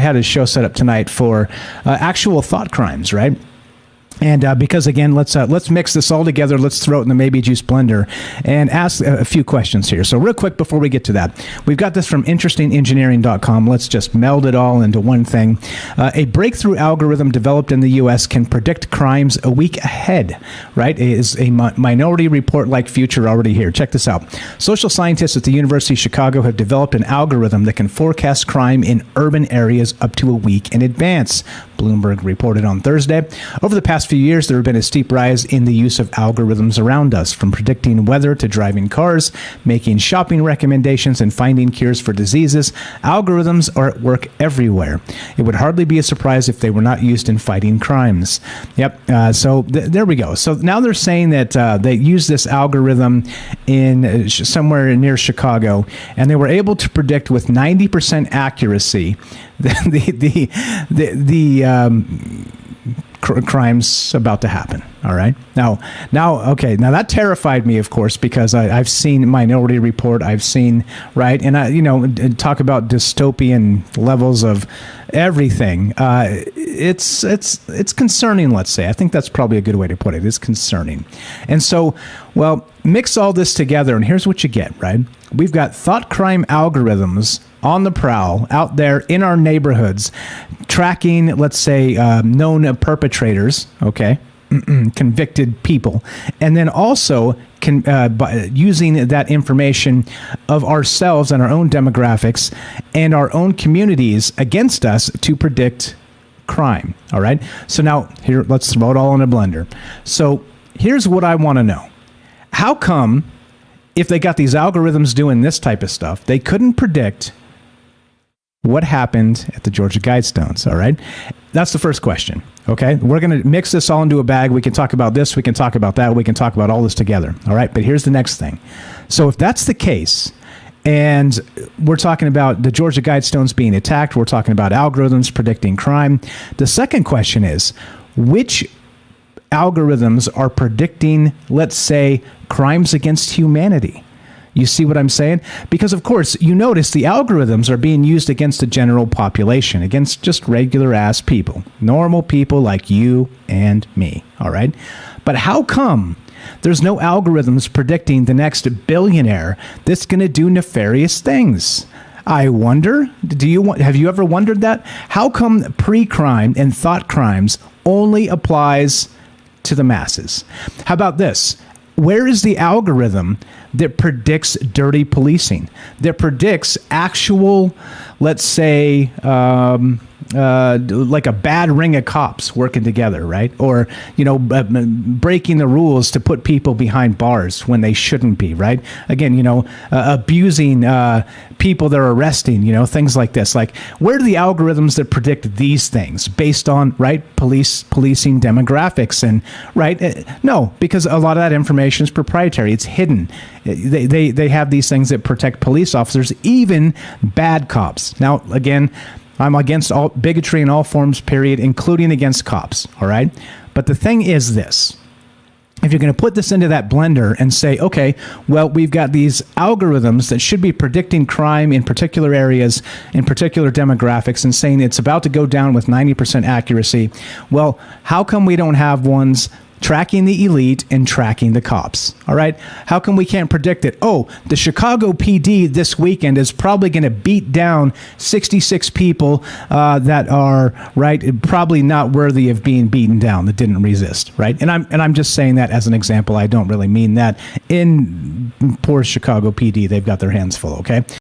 I had a show set up tonight for actual thought crimes, right? And because, again, let's mix this all together. Let's throw it in the Maybe Juice blender and ask a few questions here. So real quick before we get to that, we've got this from interestingengineering.com. Let's just meld it all into one thing. A breakthrough algorithm developed in the U.S. can predict crimes a week ahead, right? It is a Minority Report-like future already here. Check this out. Social scientists at the University of Chicago have developed an algorithm that can forecast crime in urban areas up to a week in advance, Bloomberg reported on Thursday. Over the past few years, there have been a steep rise in the use of algorithms around us, from predicting weather to driving cars, making shopping recommendations, and finding cures for diseases. Algorithms are at work everywhere. It would hardly be a surprise if they were not used in fighting crimes. Yep. So there we go. So now they're saying that they use this algorithm in somewhere near Chicago, and they were able to predict with 90% accuracy the crimes about to happen. All right. Now, okay. Now that terrified me, of course, because I've seen Minority Report. I've seen, right. And talk about dystopian levels of everything. It's concerning, let's say. I think that's probably a good way to put it. It's concerning. And so, well, mix all this together and here's what you get, right? We've got thought crime algorithms on the prowl out there in our neighborhoods, tracking, let's say, known perpetrators, okay, convicted people, and then also using that information of ourselves and our own demographics and our own communities against us to predict crime. All right. So now here, let's throw it all in a blender. So here's what I want to know. How come, if they got these algorithms doing this type of stuff, they couldn't predict what happened at the Georgia Guidestones? All right. That's the first question. Okay. We're going to mix this all into a bag. We can talk about this. We can talk about that. We can talk about all this together. All right. But here's the next thing. So if that's the case, and we're talking about the Georgia Guidestones being attacked, we're talking about algorithms predicting crime. The second question is, which algorithms are predicting, let's say, crimes against humanity? You see what I'm saying? Because, of course, you notice the algorithms are being used against the general population, against just regular-ass people, normal people like you and me, all right? But how come there's no algorithms predicting the next billionaire that's going to do nefarious things? I wonder, have you ever wondered that? How come pre-crime and thought crimes only applies to the masses? How about this? Where is the algorithm that predicts dirty policing, that predicts actual, let's say, like a bad ring of cops working together, right? Or, breaking the rules to put people behind bars when they shouldn't be, right? Again, abusing people they're arresting, things like this. Like, where are the algorithms that predict these things based on, right, policing demographics? And, right, no, because a lot of that information is proprietary. It's hidden. They have these things that protect police officers, even bad cops. Now, again, I'm against all bigotry in all forms, period, including against cops, all right? But the thing is this. If you're going to put this into that blender and say, okay, well, we've got these algorithms that should be predicting crime in particular areas, in particular demographics, and saying it's about to go down with 90% accuracy, well, how come we don't have ones tracking the elite and tracking the cops? All right. How come we can't predict it? Oh, the Chicago PD this weekend is probably going to beat down 66 people that are, right, probably not worthy of being beaten down, that didn't resist, right? And I'm just saying that as an example. I don't really mean that. In poor Chicago PD, they've got their hands full, okay?